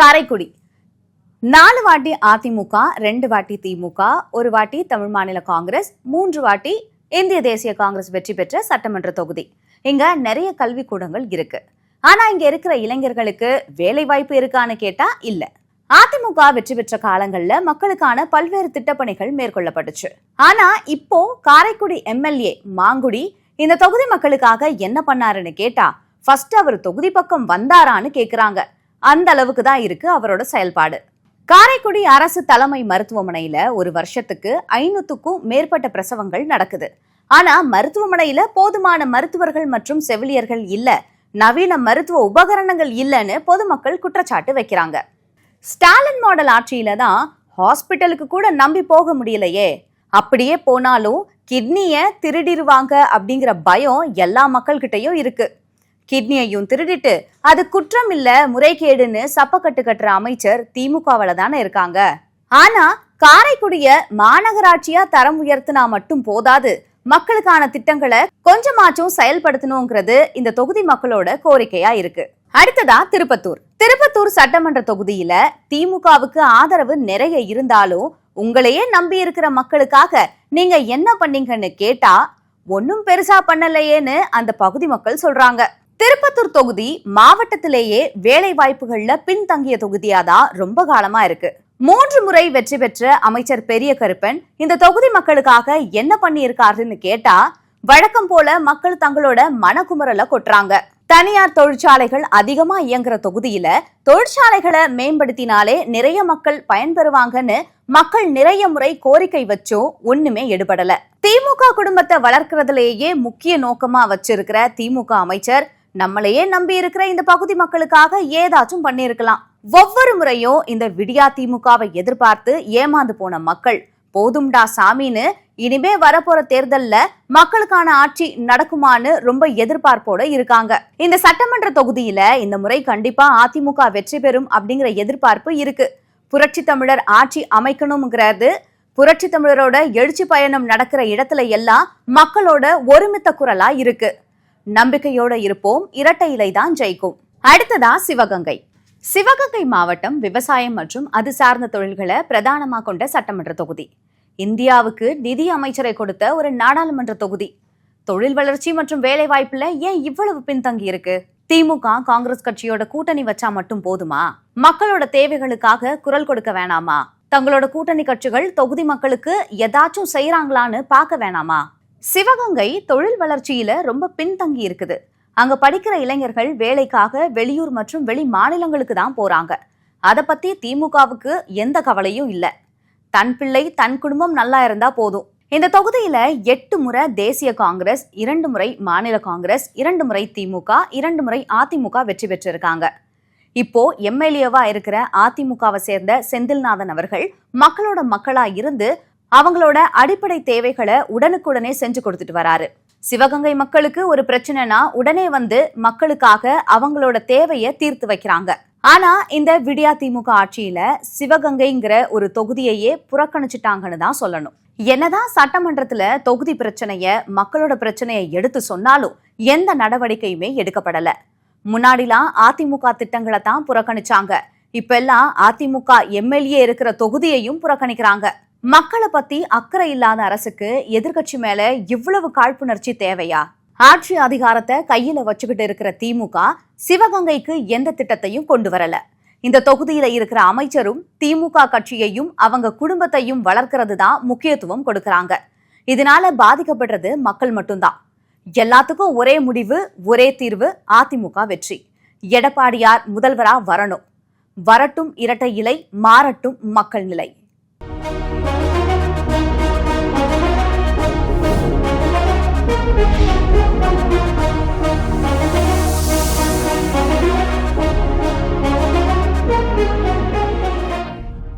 காரைக்குடி 4 வாட்டி அதிமுக, 2 வாட்டி திமுக, 1 வாட்டி தமிழ் மாநில காங்கிரஸ், 3 வாட்டி இந்திய தேசிய காங்கிரஸ் வெற்றி பெற்ற சட்டமன்ற தொகுதி. இங்க நிறைய கல்விக்கூடங்கள் இருக்கு. ஆனா இங்க இருக்கிற இளைஞர்களுக்கு வேலை வாய்ப்பு இருக்கான்னு கேட்டா இல்ல. அதிமுக வெற்றி பெற்ற காலங்கள்ல மக்களுக்கான பல்வேறு திட்டப்பணிகள் மேற்கொள்ளப்பட்டுச்சு. ஆனா இப்போ காரைக்குடி எம்எல்ஏ மாங்குடி இந்த தொகுதி மக்களுக்காக என்ன பண்ணாருன்னு கேட்டா ஃபர்ஸ்ட் அவர் தொகுதி பக்கம் வந்தாரான்னு கேக்குறாங்க. அந்த அளவுக்கு தான் இருக்கு அவரோட செயல்பாடு. காரைக்குடி அரசு தலைமை மருத்துவமனையில ஒரு வருஷத்துக்கு 500க்கும் மேற்பட்ட பிரசவங்கள் நடக்குது. ஆனா மருத்துவமனையில போதுமான மருத்துவர்கள் மற்றும் செவிலியர்கள் இல்ல, நவீன மருத்துவ உபகரணங்கள் இல்லைன்னு பொதுமக்கள் குற்றச்சாட்டு வைக்கிறாங்க. ஸ்டாலின் மாடல் ஆட்சியில தான் ஹாஸ்பிட்டலுக்கு கூட நம்பி போக முடியலையே. அப்படியே போனாலும் கிட்னிய திருடிடுவாங்க அப்படிங்கிற பயம் எல்லா மக்கள்கிட்டயும் இருக்கு. கிட்னியையும் திருடிட்டு அது குற்றம் இல்ல முறைகேடுன்னு சப்பக்கட்டு கட்டுற அமைச்சர் திமுகவுல தானே இருக்காங்க. ஆனா காரைக்குடிய மாநகராட்சியா தரம் உயர்த்தினா மட்டும் போதாது, மக்களுக்கான திட்டங்களை கொஞ்சமாச்சும் செயல்படுத்தணுங்கிறது இந்த தொகுதி மக்களோட கோரிக்கையா இருக்கு. அடுத்ததா திருப்பத்தூர் சட்டமன்ற தொகுதியில திமுகவுக்கு ஆதரவு நிறைய இருந்தாலும் உங்களையே நம்பி இருக்கிற மக்களுக்காக நீங்க என்ன பண்ணீங்கன்னு கேட்டா ஒன்னும் பெருசா பண்ணலையேன்னு அந்த பகுதி மக்கள் சொல்றாங்க. திருப்பத்தூர் தொகுதி மாவட்டத்திலேயே வேலை வாய்ப்புகள்ல பின்தங்கிய தொகுதியாதான் ரொம்ப காலமா இருக்கு. 3 முறை வெற்றி பெற்ற அமைச்சர் பெரிய கருப்பன் இந்த தொகுதி மக்களுக்காக என்ன பண்ணி இருக்காருன்னு கேட்டா வழக்கம் போல மக்கள் தங்களோட மனக்குமரலை கொட்டுறாங்க. தனியார் தொழிற்சாலைகள் அதிகமா இயங்குற தொகுதியில தொழிற்சாலைகளை மேம்படுத்தினாலே நிறைய மக்கள் பயன்பெறுவாங்கன்னு மக்கள் நிறைய முறை கோரிக்கை வச்சும் ஒண்ணுமே எடுபடல. திமுக குடும்பத்தை வளர்க்கறதுலேயே முக்கிய நோக்கமா வச்சிருக்கிற திமுக அமைச்சர் நம்மளையே நம்பி இருக்கிற இந்த பகுதி மக்களுக்காக ஏதாச்சும் பண்ணிருக்கலாம். ஒவ்வொரு முறையும் இந்த விடியா திமுகவை எதிர்பார்த்து ஏமாந்து போன மக்கள் போதும்டா சாமின்னு இனிமே வரப்போற தேர்தல்ல மக்களுக்கான ஆட்சி நடக்குமான்னு ரொம்ப எதிர்பார்ப்போட இருக்காங்க. இந்த சட்டமன்ற தொகுதியில இந்த முறை கண்டிப்பா அதிமுக வெற்றி பெறும் அப்படிங்கிற எதிர்பார்ப்பு இருக்கு. புரட்சி தமிழர் ஆட்சி அமைக்கணும்ங்கிறது புரட்சி தமிழரோட எழுச்சி பயணம் நடக்கிற இடத்துல எல்லாம் மக்களோட ஒருமித்த குரலா இருக்கு. நம்பிக்கையோட இருப்போம், இரட்டை இலைதான் ஜெயிக்கும். அடுத்ததா சிவகங்கை மாவட்டம் விவசாயம் மற்றும் அது சார்ந்த தொழில்களை பிரதானமா கொண்ட சட்டமன்ற தொகுதி. இந்தியாவுக்கு நிதி அமைச்சரை கொடுத்த ஒரு நாடாளுமன்ற தொகுதி. தொழில் வளர்ச்சி மற்றும் வேலை வாய்ப்புல ஏன் இவ்வளவு பின்தங்கி இருக்கு? திமுக காங்கிரஸ் கட்சியோட கூட்டணி வச்சா மட்டும் போதுமா? மக்களோட தேவைகளுக்காக குரல் கொடுக்க வேணாமா? தங்களோட கூட்டணி கட்சிகள் தொகுதி மக்களுக்கு ஏதாச்சும் செய்யறாங்களான்னு பார்க்க வேணாமா? சிவகங்கை தொழில் வளர்ச்சியில ரொம்ப பின்தங்கி இருக்குது. அங்க படிக்கிற இளைஞர்கள் வேலைக்காக வெளியூர் மற்றும் வெளி மாநிலங்களுக்கு தான் போறாங்க. அதை பத்தி திமுகவுக்கு எந்த கவலையும் இல்ல. தன் பிள்ளை தன் குடும்பம் நல்லா இருந்தா போதும். இந்த தொகுதியில 8 முறை தேசிய காங்கிரஸ், 2 முறை மாநில காங்கிரஸ், 2 முறை திமுக, 2 முறை அதிமுக வெற்றி பெற்றிருக்காங்க. இப்போ எம்எல்ஏவா இருக்கிற அதிமுகவை சேர்ந்த செந்தில்நாதன் அவர்கள் மக்களோட மக்களா இருந்து அவங்களோட அடிப்படை தேவைகளை உடனுக்குடனே செஞ்சு கொடுத்துட்டு வராரு. சிவகங்கை மக்களுக்கு ஒரு பிரச்சனைனா உடனே வந்து மக்களுக்காக அவங்களோட தேவையை தீர்த்து வைக்கிறாங்க. ஆனா இந்த விடியா திமுக ஆட்சியில சிவகங்கைங்கிற ஒரு தொகுதியையே புறக்கணிச்சுட்டாங்கன்னு தான் சொல்லணும். என்னதான் சட்டமன்றத்துல தொகுதி பிரச்சனைய மக்களோட பிரச்சனையை எடுத்து சொன்னாலும் எந்த நடவடிக்கையுமே எடுக்கப்படல. முன்னாடிலாம் அதிமுக திட்டங்களை தான் புறக்கணிச்சாங்க. இப்ப எல்லாம் அதிமுக எம்எல்ஏ இருக்கிற தொகுதியையும் புறக்கணிக்கிறாங்க. மக்களை பத்தி அக்கறை இல்லாத அரசுக்கு எதிர்கட்சி மேல இவ்வளவு காழ்ப்புணர்ச்சி தேவையா? ஆட்சி அதிகாரத்தை கையில வச்சுக்கிட்டு இருக்கிற திமுக சிவகங்கைக்கு எந்த திட்டத்தையும் கொண்டு வரல. இந்த தொகுதியில இருக்கிற அமைச்சரும் திமுக கட்சியையும் அவங்க குடும்பத்தையும் வளர்க்கறது தான் முக்கியத்துவம் கொடுக்கறாங்க. இதனால பாதிக்கப்படுறது மக்கள் மட்டும்தான். எல்லாத்துக்கும் ஒரே முடிவு, ஒரே தீர்வு, அதிமுக வெற்றி. எடப்பாடியார் முதல்வரா வரணும். வரட்டும் இரட்டை இலை, மாறட்டும் மக்கள் நிலை.